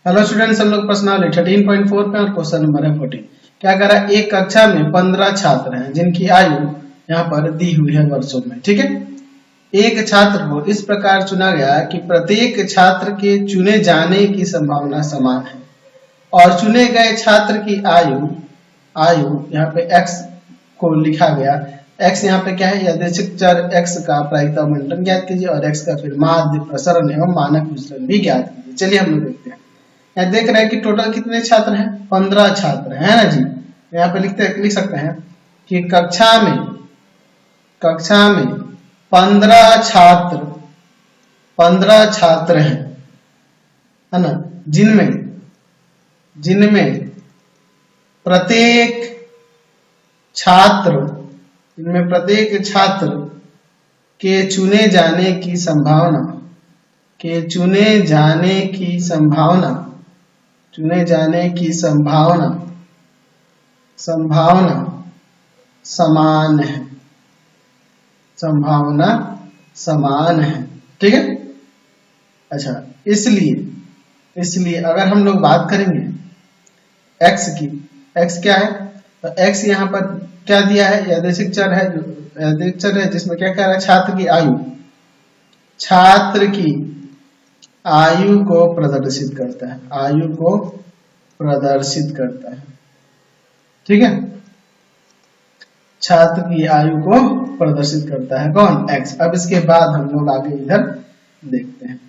Hello students, हम लोग प्रश्नावली 13.4 पे और क्वेश्चन नंबर है 14। क्या कह रहा है, एक कक्षा में 15 छात्र हैं जिनकी आयु यहाँ पर दी हुई है वर्षों में। ठीक है, एक छात्र को इस प्रकार चुना गया कि प्रत्येक छात्र के चुने जाने की संभावना समान है और चुने गए छात्र की आयु आयु यहाँ पे x को लिखा गया। x यहाँ पे क्या है, यादृच्छिक चर x का प्रायिकता अवमंडन ज्ञात कीजिए और x का फिर माध्य प्रसरण एवं मानक विचलन भी ज्ञात कीजिए। चलिए हम लोग देखते हैं। यहाँ देख रहे हैं कि टोटल कितने छात्र हैं, 15 छात्र है ना जी। यहाँ पे लिख सकते हैं कि कक्षा में 15 छात्र हैं, है ना, जिनमें प्रत्येक छात्र के चुने जाने की संभावना समान है। ठीक है, अच्छा, इसलिए अगर हम लोग बात करेंगे x की, x क्या है, तो x यहाँ पर क्या दिया है, यादृच्छिक चर है जिसमें क्या कह रहा है, छात्र की आयु को प्रदर्शित करता है। ठीक है, छात्र की आयु को प्रदर्शित करता है कौन, x। अब इसके बाद हम लोग आगे इधर देखते हैं।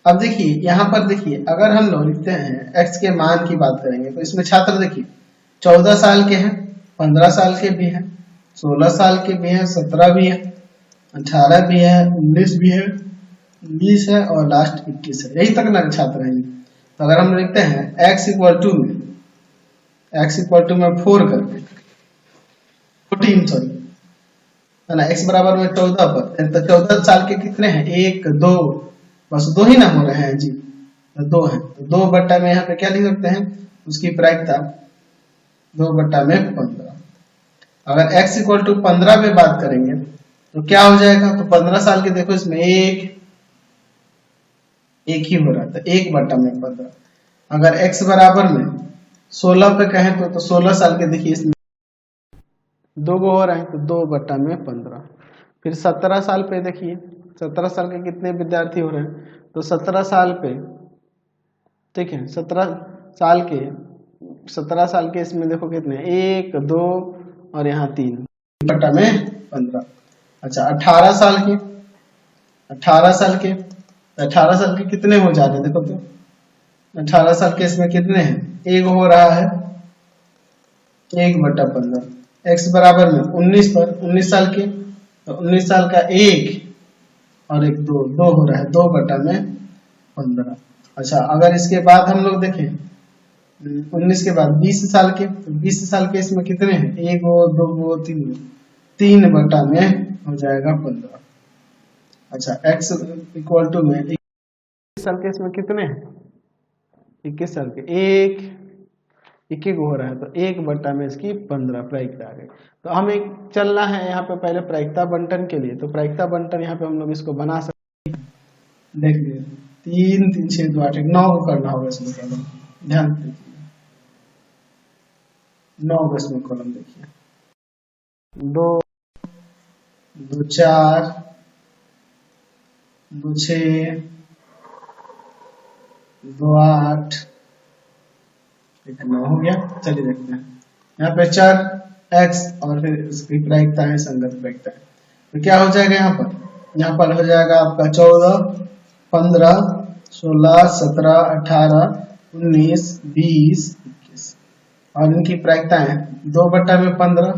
अब देखिए यहाँ पर देखिए, अगर हम लोग लिखते हैं x के मान की बात करेंगे तो इसमें छात्र देखिए 14 साल के हैं, 15 साल के भी हैं, 16 साल के भी हैं, 17 भी है, 18 भी है, 19 भी है, 20 है और लास्ट 21 है। यही तक ना छात्र हैं। तो अगर हम लिखते हैं x इक्वल टू में 4 करके 14 सॉरी, है ना, x बराबर में 14 पर, तो 14 साल के कितने हैं, 1 2, बस 2 ही ना हो रहे हैं जी, तो 2 है, तो 2 बट्टा में यहाँ पे क्या लिख सकते हैं, उसकी प्रायिकता 2 बट्टा में 15। अगर x इक्वल टू 15 में बात करेंगे तो क्या हो जाएगा, तो 15 साल के देखो इसमें एक ही हो रहा था, 1 बट्टा में 15। अगर x बराबर में 16 पे कहें तो 16 साल के देखिए इसमें 2 हो रहे हैं, तो 2 बट्टा में 15। फिर 17 साल पे देखिए, 17 साल के कितने विद्यार्थी हो रहे हैं, तो 17 साल पे, ठीक है, 17 साल के इसमें देखो कितने, 1 2 और यहाँ 3 बट्टा में 15। अच्छा, 18 साल के कितने हो जा रहे हैं, देखो तो 18 साल के इसमें कितने हैं, 1 हो रहा है, 1 बट्टा 15। x बराबर में 19 पर, 19 साल के, तो 19 साल का 1 और 1 2 हो रहा है, 2 बट्टा में 15। अच्छा, अगर इसके बाद हम लोग देखें 19 के बाद 20 साल के, तो 20 साल के इसमें कितने हैं, 1 2 3 बट्टा में हो जाएगा 15। अच्छा, x इक्वल टू में 21 साल के इसमें कितने हैं, 21 साल के 1 हो रहा है, तो 1 बट्टा में इसकी 15 प्रायिकता आ गई। तो हमें चलना है यहाँ पे पहले प्रायिकता बंटन के लिए, तो प्रायिकता बंटन यहाँ पे हम लोग इसको बना सकते हैं। देखिए 3 3 6 2 8 9 को करना होगा इसमें कॉलम, ध्यान दीजिए 9 को इसमें कॉलम देखिए, 2 2 4 2 6 2 8 9 हो गया। चलिए देखते हैं, यहाँ पे चर x और फिर इसकी प्रायिकता है संगत प्रायिकता है, तो क्या हो जाएगा, यहाँ पर हो जाएगा आपका 14 15 16 17 18 19 20 21 और इनकी प्रायिकता है 2 बट्टा में 15,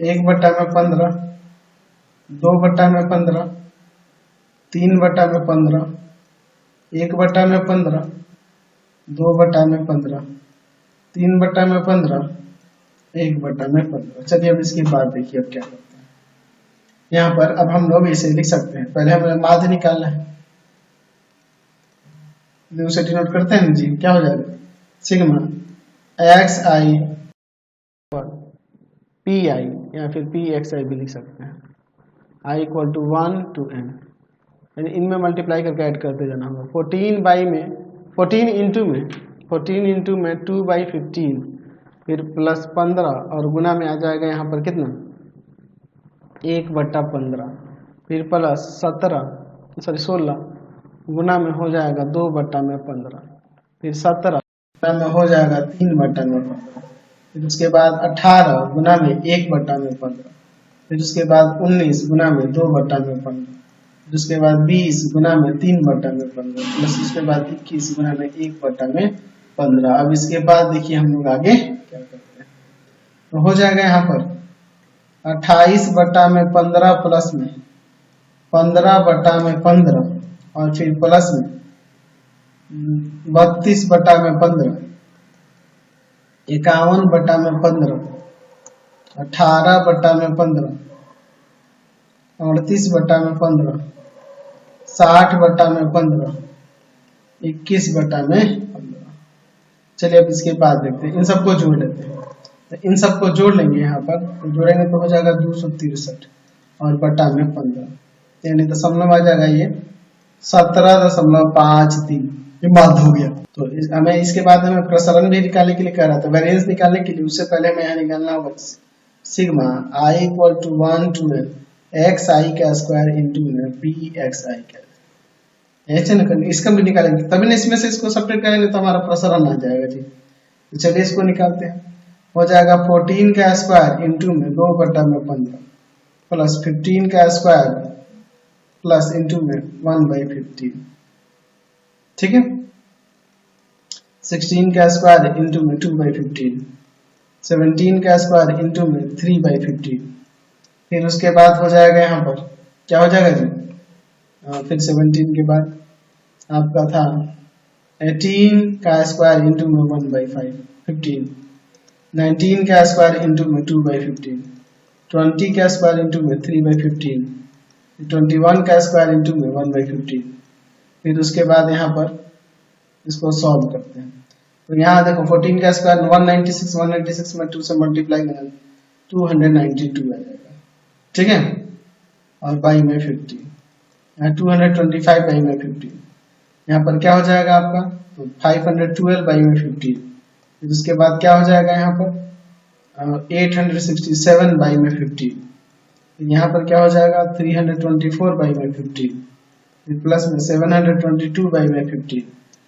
1 बट्टा में 15, 2 बट्टा में 15, 3 बट्टा में 15, 1 बट्टा में 15, 2 बट्टा में 15, 3 बट्टा में 15, 1 बट्टा में 15। चलिए अब इसकी बात देखिए, अब क्या करते हैं यहाँ पर। अब हम लोग इसे लिख सकते हैं, पहले हमें माध्य निकालना है, यूनिवर्सिटी नोट करते हैं जी, क्या हो जाएगा, sigma x I P I या फिर पी एक्स आई भी लिख सकते हैं, I equal to 1 to n, यानी इनमें मल्टीप्लाई करके ऐड करते जाना होगा। 14 बाई में 14 में 2/15 फिर प्लस 15 और गुना में आ जाएगा यहाँ पर कितना 1/15 फिर प्लस 16 गुना में हो जाएगा 2/15 फिर 17 गुना में हो जाएगा 3/15 फिर उसके बाद 18 गुना में 1/15 फिर उसके बाद 19 गुना में 2/15 फिर उसके बाद 20 गुना में 3/15 प्लस उसके बाद 21 गुना में 1/15। अब इसके बाद देखिए हम लोग आगे क्या करते हैं तो हो जाएगा यहाँ पर 28/15 प्लस में 15/15 और फिर प्लस में 32/15 51/15 18/15 38/15 60/15 21/15। चलिए अब इसके बाद देखते हैं इन सबको जोड़ लेते हैं तो इन सबको जोड़ लेंगे यहाँ पर तो जोड़ेंगे तो हो जाएगा 263 और बटा में 15 यानी दशमलव आ जाएगा ये 17.53 ये बात हो गया। तो हमें इसके बाद हमें प्रसरण भी निकालने के लिए कह रहा था वेरिएंस निकालने के लिए उससे पहले हमें यहाँ निकालना होगा sigma i equal to 1 to x i का square into b x i का ऐसे निकालेंगे इसका भी निकालेंगे तभी ना इसमें से इसको सब्ट्रैक्ट करेंगे तो हमारा प्रसरण आ जाएगा जी। तो चलिए इसको निकालते हैं हो जाएगा 14 का स्क्वायर इंटू में 2/15 प्लस 15 का स्क्वायर प्लस इंटू में 1/15 ठीक है 16 का स्क्वायर इंटू में 2/15 17 का स्क्वायर इंटू में 3/15 फिर उसके बाद हो जाएगा यहाँ पर क्या हो जाएगा जी फिर 17 के बाद आपका था 18 का स्क्वायर इंटू में 1/5 15 19 का स्क्वायर इंटू में 2/15 20 का स्क्वायर इंटू में 3/15 21 का स्क्वायर इंटू में 1/15 फिर उसके बाद यहाँ पर इसको सॉल्व करते हैं तो यहाँ देखो 14 का स्क्वायर 196 में 2 से मल्टीप्लाई करेंगे 292 आ जाएगा ठीक है और बाई में 50 यहाँ 225 बाई में 50 यहाँ पर क्या हो जाएगा आपका तो 512 बाई में 50 फिर उसके बाद क्या हो जाएगा यहाँ पर 867 बाई में 50 यहाँ पर क्या हो जाएगा 324 बाई में 50 फिर प्लस में 722 बाई में 50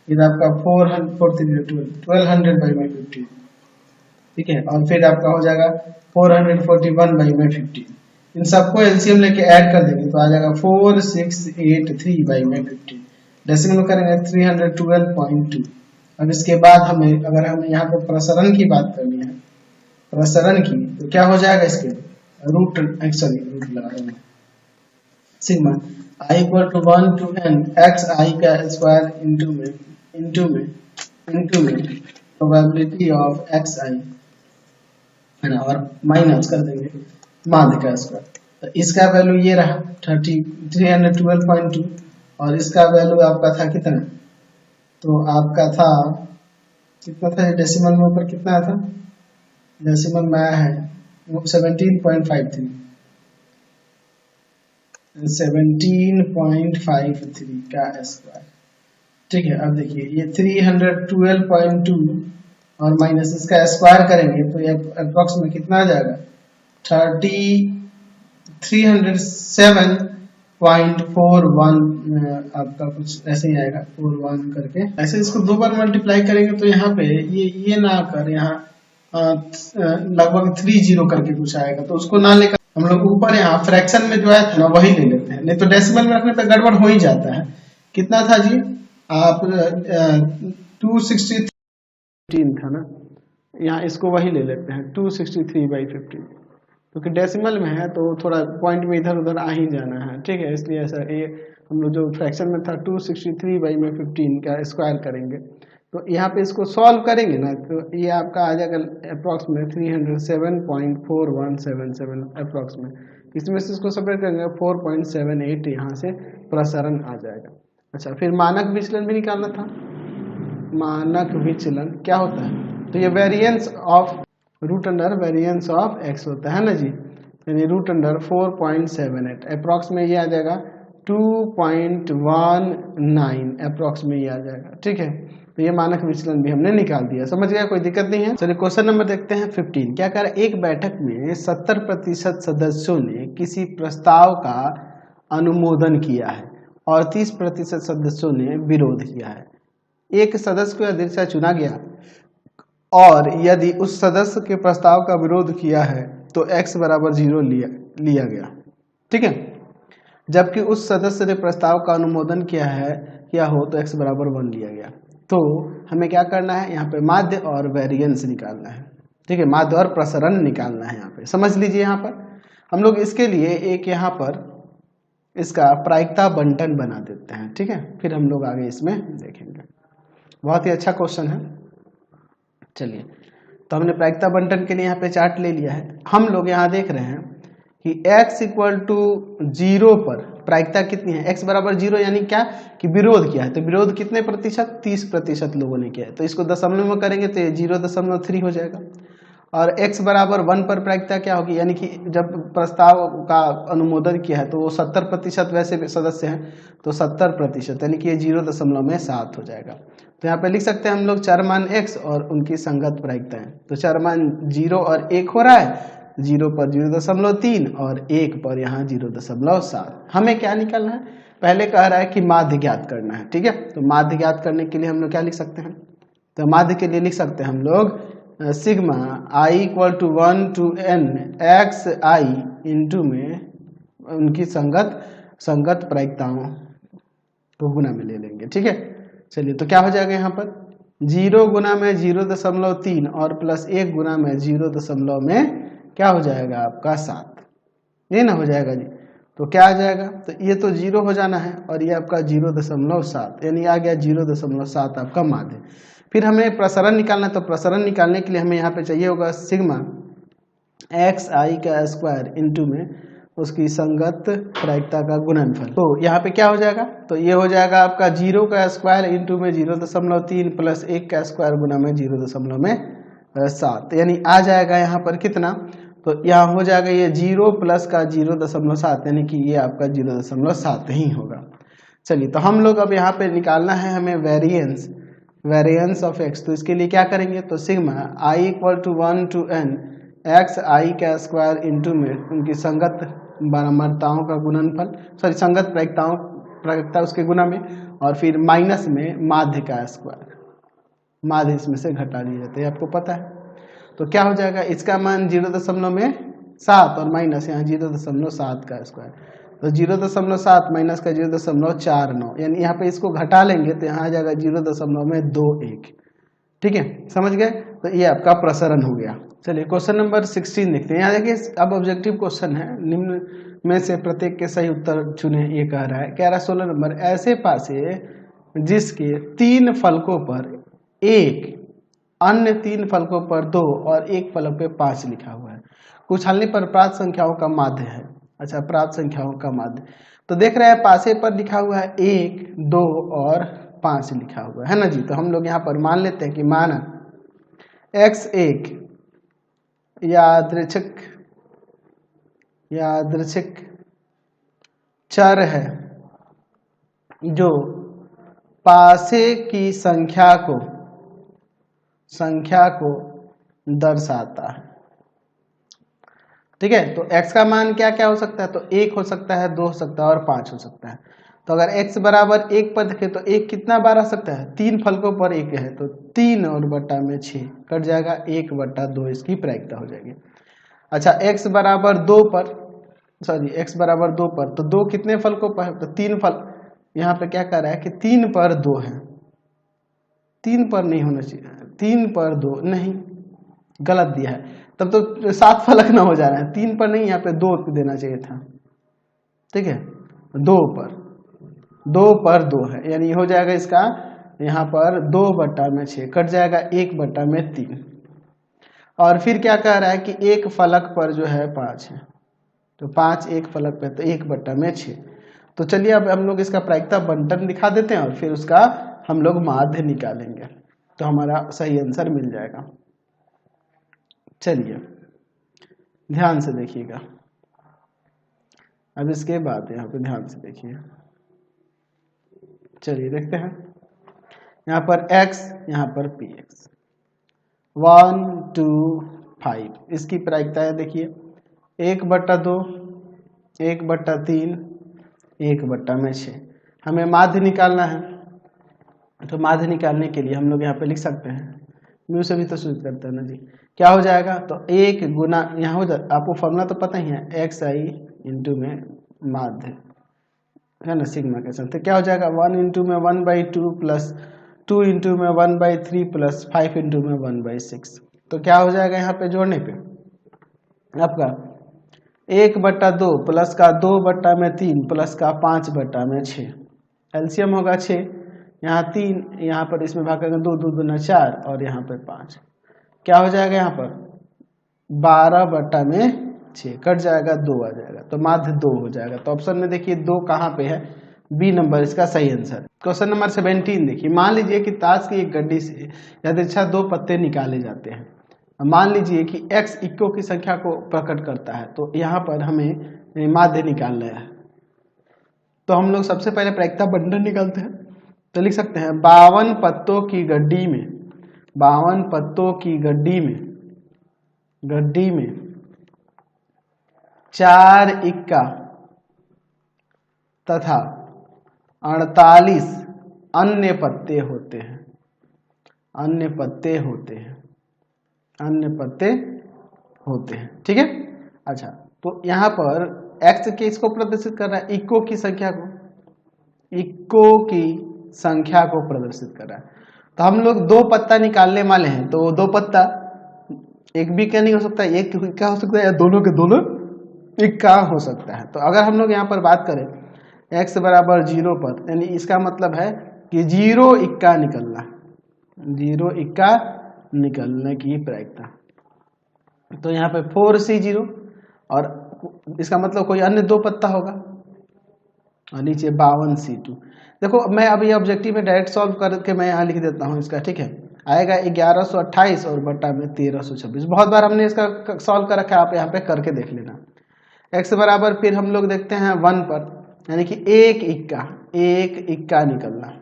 फिर आपका 1200 बाई में 50 ठीक है और फिर आपका हो जाएगा 441 बाई में 50 इन सबको एलसीएम लेके ऐड कर देंगे तो आ जाएगा 4683 बाई में 50 डेसिमल करेंगे 312.2। अब इसके बाद हमें अगर हमें यहाँ पे प्रसरण की बात करनी है प्रसरण की तो क्या हो जाएगा इसके रूट लगा देंगे sigma i equal to 1 to n x i का स्क्वायर इंटू में प्रोबेबिलिटी ऑफ x i है ना और माइनस कर देंगे माध्य का स्क्वायर तो इसका वैल्यू ये रहा 312.2 और इसका वैल्यू आपका था कितना तो आपका था कितना था डेसिमल में ऊपर कितना था डेसिमल में आया है 17.53 का स्क्वायर ठीक है। अब देखिए ये 312.2 और माइनस इसका स्क्वायर करेंगे तो ये अप्रोक्स में कितना आ जाएगा 307.41 आपका कुछ ऐसे ही आएगा 41 करके ऐसे इसको दो बार मल्टीप्लाई करेंगे तो यहाँ पे ये ना कर यहाँ लगभग 30 करके कुछ आएगा तो उसको ना लेकर हम लोग ऊपर यहाँ फ्रैक्शन में जो आया था ना वही ले लेते हैं नहीं तो डेसिमल में रखने पे गड़बड़ हो ही जाता है। कितना था जी आप 263 था ना यहाँ इसको वही ले लेते हैं 263/15 क्योंकि डेसिमल में है तो थोड़ा पॉइंट में इधर उधर आ ही जाना है ठीक है इसलिए ऐसा ये हम लोग जो फ्रैक्शन में था 263/15 का स्क्वायर करेंगे तो यहाँ पे इसको सॉल्व करेंगे ना तो ये आपका आ जाएगा अप्रॉक्सीमेट 307.4177 अप्रॉक्सीमेट इसमें से इसको सेपरेट करेंगे 4.78 यहाँ से प्रसरण आ जाएगा। अच्छा फिर मानक विचलन भी निकालना था। मानक विचलन क्या होता है तो ये variance of root under variance of X होता है ना जी यानी रूट अंडर 4.78 अप्रॉक्स में ये आ जाएगा 2.19 अप्रोक्स में ही आ जाएगा। ठीक है, तो ये मानक विचलन भी हमने निकाल दिया। समझ गया, कोई दिक्कत नहीं है। चलिए क्वेश्चन नंबर देखते हैं 15। क्या कह रहा है, एक बैठक में 70% सदस्यों ने किसी प्रस्ताव का अनुमोदन किया है और 30% सदस्यों ने विरोध किया है। एक सदस्य को अध्यक्ष चुना गया और यदि उस सदस्य के प्रस्ताव का विरोध किया है तो x बराबर 0 लिया गया। ठीक है, जबकि उस सदस्य ने प्रस्ताव का अनुमोदन किया हो तो x बराबर 1 लिया गया। तो हमें क्या करना है, यहाँ पे माध्य और वेरिएंस निकालना है। ठीक है, माध्य और प्रसरण निकालना है। यहाँ पे समझ लीजिए, यहाँ पर हम लोग इसके लिए एक यहाँ पर इसका प्रायिकता बंटन बना देते हैं। ठीक है, फिर हम लोग आगे इसमें देखेंगे। बहुत ही अच्छा क्वेश्चन है। चलिए, तो हमने प्रायिकता बंटन के लिए यहाँ पे चार्ट ले लिया है। हम लोग यहाँ देख रहे हैं कि x इक्वल टू 0 पर प्रायिकता कितनी है, x बराबर 0 यानी क्या कि विरोध किया है। तो विरोध कितने प्रतिशत, 30% लोगों ने किया है। तो इसको दशमलव में करेंगे तो ये 0.3 हो जाएगा। और x बराबर 1 पर प्रायिकता क्या होगी, यानी कि जब प्रस्ताव का अनुमोदन किया है तो वो 70% वैसे सदस्य हैं, तो 70% यानी कि ये 0.7 हो जाएगा। तो यहाँ पे लिख सकते हैं हम लोग चरमान x और उनकी संगत प्रायिकताएं। तो चरमान 0 और 1 हो रहा है, 0 पर 0.3 और 1 पर यहाँ 0.7। हमें क्या निकालना है, पहले कह रहा है कि माध्य ज्ञात करना है। ठीक है, तो माध्य ज्ञात करने के लिए हम लोग क्या लिख सकते हैं, तो माध्य के लिए लिख सकते हैं हम लोग sigma i equal to 1 to n x i into में उनकी संगत प्रायिकताओं को गुना में ले लेंगे। ठीक है, चलिए तो क्या हो जाएगा, यहाँ पर 0 गुना में 0.3 और प्लस 1 गुना में 0 में क्या हो जाएगा आपका 7, ये ना हो जाएगा जी। तो क्या आ जाएगा, तो ये तो 0 हो जाना है और ये आपका 0.7 यानी आ गया 0.7 आपका माध्य। फिर हमें प्रसरण निकालना है, तो प्रसरण निकालने के लिए हमें यहाँ पे चाहिए होगा सिग्मा एक्स आई का स्क्वायर इंटू में उसकी संगत प्रायिकता का गुणनफल। तो यहाँ पे क्या हो जाएगा, तो ये हो जाएगा आपका 0 का स्क्वायर इंटू में 0.3 प्लस 1 का स्क्वायर गुना में 0.7 यानी आ जाएगा यहाँ पर कितना, तो यहाँ हो जाएगा ये 0 प्लस का 0.7 यानी कि ये आपका 0.7 ही होगा। चलिए, तो हम लोग अब यहाँ पे निकालना है हमें वेरिएंस ऑफ x। तो इसके लिए क्या करेंगे, तो sigma i equal to 1 to n x i का स्क्वायर इंटू में उनकी संगत बारंबारताओं का गुणनफल, संगत प्रायिकता उसके गुना में, और फिर माइनस में माध्य का स्क्वायर, माध्य इसमें से घटा दिया जाता है, आपको पता है। तो क्या हो जाएगा, इसका मान 0.7 और माइनस यहाँ 0.7 का स्क्वायर, तो 0.7 माइनस का 0.49 यानी यहाँ पे इसको घटा लेंगे तो यहाँ आ जाएगा 0.21। ठीक है, समझ गए, तो ये आपका प्रसरण हो गया। चलिए क्वेश्चन नंबर 16 देखते हैं। यहाँ देखिए, अब ऑब्जेक्टिव क्वेश्चन है, निम्न में से प्रत्येक के सही उत्तर चुने। ये कह रहा है 16 नंबर, ऐसे पासे जिसके 3 फलकों पर 1, अन्य 3 फलकों पर 2 और 1 फलक पे 5 लिखा हुआ है, कुछ हलने पर प्राप्त संख्याओं का माध्य है। अच्छा, प्राप्त संख्याओं का माध्य, तो देख रहे हैं पासे पर लिखा हुआ है 1, 2 और 5 लिखा हुआ है ना जी। तो हम लोग यहाँ पर मान लेते हैं कि माना x एक यादृच्छिक चर है जो पासे की संख्या को दर्शाता है। ठीक है, तो x का मान क्या क्या हो सकता है, तो 1 हो सकता है, 2 हो सकता है और 5 हो सकता है। तो अगर x बराबर 1 पर देखें तो 1 कितना बार आ सकता है, 3 फलकों पर 1 है, तो 3 और बटा में 6 कट जाएगा, 1/2 इसकी प्रायिकता हो जाएगी। अच्छा, x बराबर 2 पर तो 2 कितने फलकों पर है, तो 3 फल, यहाँ पे क्या कर रहा है कि 3 पर 2 है, 3 पर नहीं होना चाहिए, 3 पर 2 नहीं, गलत दिया है, तब तो 7 फलक ना हो जा रहा है, 3 पर नहीं, यहाँ पे 2 देना चाहिए था। ठीक है, 2 पर 2 है, यानी हो जाएगा इसका यहाँ पर 2/6 कट जाएगा, 1/3। और फिर क्या कह रहा है कि 1 फलक पर जो है 5 है, तो 5 1 फलक पे, तो 1/6। तो चलिए अब हम लोग इसका प्रायिकता बंटन दिखा देते हैं और फिर उसका हम लोग माध्य निकालेंगे, तो हमारा सही आंसर मिल जाएगा। चलिए ध्यान से देखिएगा, अब इसके बाद यहाँ पे ध्यान से देखिए, चलिए देखते हैं। यहाँ पर x, यहाँ पर px 1 2 5, इसकी प्रायिकताएं देखिए 1/2, 1/3, 1/6। हमें माध्य निकालना है, तो माध्य निकालने के लिए हम लोग यहाँ पे लिख सकते हैं, म्यू से भी तो सूचित करते हैं ना जी। क्या हो जाएगा, तो 1 गुना यहाँ हो जाए, आपको फॉर्मूला तो पता ही है, xi इंटू में माध्य है ना, सिग्मा के साथ। तो क्या हो जाएगा 1 इंटू में 1/2 प्लस 2 इंटू में 1/3 प्लस 5 इंटू में 1/6। तो क्या हो जाएगा यहाँ पे जोड़ने पे आपका 1/2 प्लस का 2/3 प्लस का 5/6, एलसीएम होगा 6, यहाँ 3, यहाँ पर इसमें भाग करेंगे 2 2 दूना 4 और यहाँ पर 5। क्या हो जाएगा यहाँ पर 12/6 कट जाएगा, 2 आ जाएगा, तो माध्य 2 हो जाएगा। तो ऑप्शन में देखिए 2 कहाँ पे है, बी नंबर इसका सही आंसर। क्वेश्चन नंबर 17 देखिए, मान लीजिए कि ताश की एक गड्डी से यदृच्छा 2 पत्ते निकाले जाते हैं। मान लीजिए कि x इक्को की संख्या को प्रकट करता है, तो यहाँ पर हमें माध्य निकालना है। तो हम लोग सबसे पहले प्रायिकता बंटन निकालते हैं। तो लिख सकते हैं 52 पत्तों की गड्डी में, 52 पत्तों की गड्डी में 4 इक्का तथा 48 अन्य पत्ते होते हैं, अन्य पत्ते होते हैं, ठीक है। अच्छा, तो यहाँ पर x के इसको प्रदर्शित कर रहा है, इक्को की संख्या को प्रदर्शित कर रहा है। तो हम लोग 2 पत्ता निकालने वाले हैं, तो 2 पत्ता एक भी क्या नहीं हो सकता, एक इक्का हो सकता है या दोनों के दोनों इक्का हो सकता है। तो अगर हम लोग यहाँ पर बात करें x बराबर 0 पर, यानी इसका मतलब है कि 0 इक्का निकलना, 0 इक्का निकलने की प्रायिकता। तो यहाँ पे 4C0 और इसका मतलब कोई अन्य 2 पत्ता होगा, और नीचे 52C2। देखो मैं अभी ऑब्जेक्टिव में डायरेक्ट सॉल्व करके मैं यहाँ लिख देता हूँ इसका, ठीक है। आएगा 1128 और बटा में 1326। बहुत बार हमने इसका सॉल्व कर रखा है, आप यहाँ पे करके देख लेना। x बराबर फिर हम लोग देखते हैं 1 पर, यानी कि एक इक्का निकलना,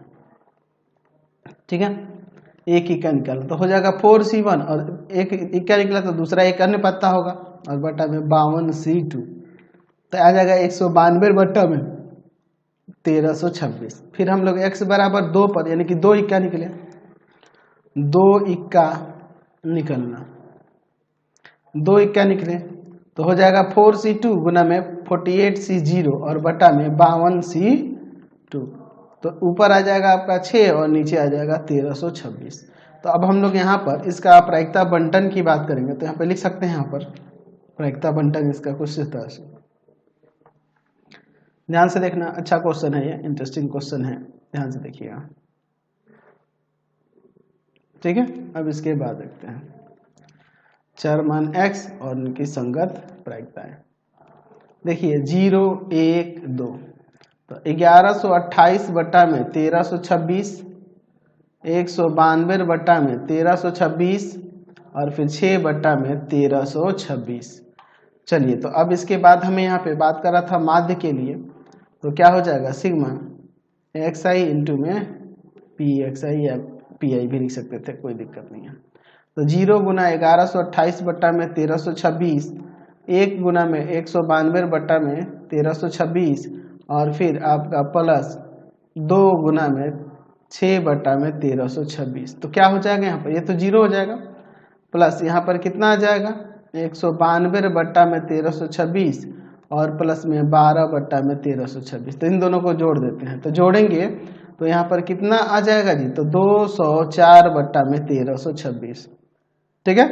ठीक है, एक इक्का निकलना। तो हो जाएगा 4C1 और एक इक्का निकला तो दूसरा एक अन्य पत्ता होगा, और बटा में 52C2। तो आ जाएगा 192 बटा में 1326। फिर हम लोग x बराबर 2 पर, यानी कि 2 इक्का निकले, 2 इक्का निकलना, 2 इक्का निकले तो हो जाएगा 4C2 गुना में 48C0 और बटा में 52C2। तो ऊपर आ जाएगा आपका 6 और नीचे आ जाएगा 1326। तो अब हम लोग यहाँ पर इसका प्रायिकता बंटन की बात करेंगे, तो यहाँ पे लिख सकते हैं, यहाँ पर प्रायिकता बंटन इसका कुछ इस तरह से। ध्यान से देखना, अच्छा क्वेश्चन है ये, इंटरेस्टिंग क्वेश्चन है, ध्यान से देखिएगा, ठीक है। अब इसके बाद देखते हैं चर मान x और उनकी संगत प्रायिकताएं। देखिए 0 1 2, तो 1128 बटा में 1326, 192 बटा में 1326 और फिर 6 बटा में 1326। चलिए, तो अब इसके बाद हमें यहाँ पे बात कर रहा था माध्य के लिए, तो क्या हो जाएगा सिग्मा xi इंटू में pxi या pi भी लिख सकते थे, कोई दिक्कत नहीं है। तो 0 गुना 1128 बट्टा में 1326, 1 गुना में 192 बट्टा में 1326 और फिर आपका प्लस 2 गुना में 6 बट्टा में 1326। तो क्या हो जाएगा यहाँ पर, ये तो 0 हो जाएगा, प्लस यहाँ पर कितना आ जाएगा 192 बट्टा में 1326 और प्लस में 12 बट्टा में 1326। तो इन दोनों को जोड़ देते हैं, तो जोड़ेंगे तो यहाँ पर कितना आ जाएगा जी, तो 204 बट्टा में 1326, ठीक है।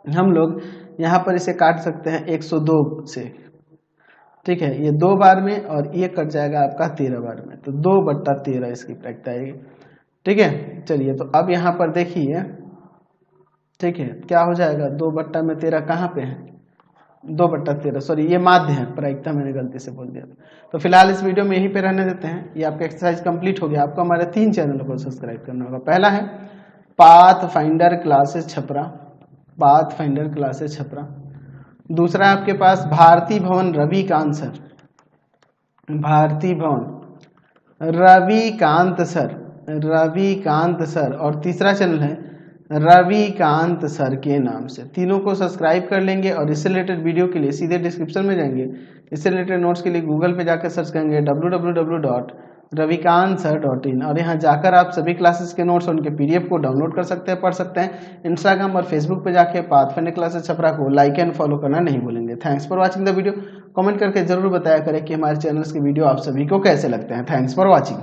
हम लोग यहाँ पर इसे काट सकते हैं 102 से, ठीक है, ये 2 बार में और ये कट जाएगा आपका 13 बार में, तो 2 बट्टा 13 इसकी प्रायिकता आएगी, ठीक है। चलिए, तो अब यहाँ पर देखिए, ठीक है, क्या हो जाएगा 2 बट्टा में 13 कहाँ पे है, 2 बट्टा 13, सॉरी ये माध्य है, प्रायिकता मैंने गलती से बोल दिया। तो फिलहाल इस वीडियो में यहीं पे रहने देते हैं। ये आपका एक्सरसाइज कंप्लीट हो गया। आपको हमारे 3 चैनलों को सब्सक्राइब करना होगा। पहला है path finder classes Chhapra, path finder classes Chhapra. दूसरा आपके पास भारती भवन रविकांत सर, भारती भवन रविकांत सर, रविकांत सर। और तीसरा चैनल है रविकांत सर के नाम से। तीनों को सब्सक्राइब कर लेंगे और इससे रिलेटेड वीडियो के लिए सीधे डिस्क्रिप्शन में जाएंगे। इससे रिलेटेड नोट्स के लिए गूगल पे जाकर सर्च करेंगे www.ravikantsir.in और यहाँ जाकर आप सभी क्लासेस के नोट्स और उनके पीडीएफ को डाउनलोड कर सकते हैं, पढ़ सकते हैं। इंस्टाग्राम और फेसबुक पे जाके पाथफाइंडर क्लासेस छपरा को लाइक एंड फॉलो करना नहीं भूलेंगे। Thanks for watching the video. Comment करके जरूर बताया करें कि हमारे चैनल्स के वीडियो आप सभी को कैसे लगते हैं। Thanks for watching.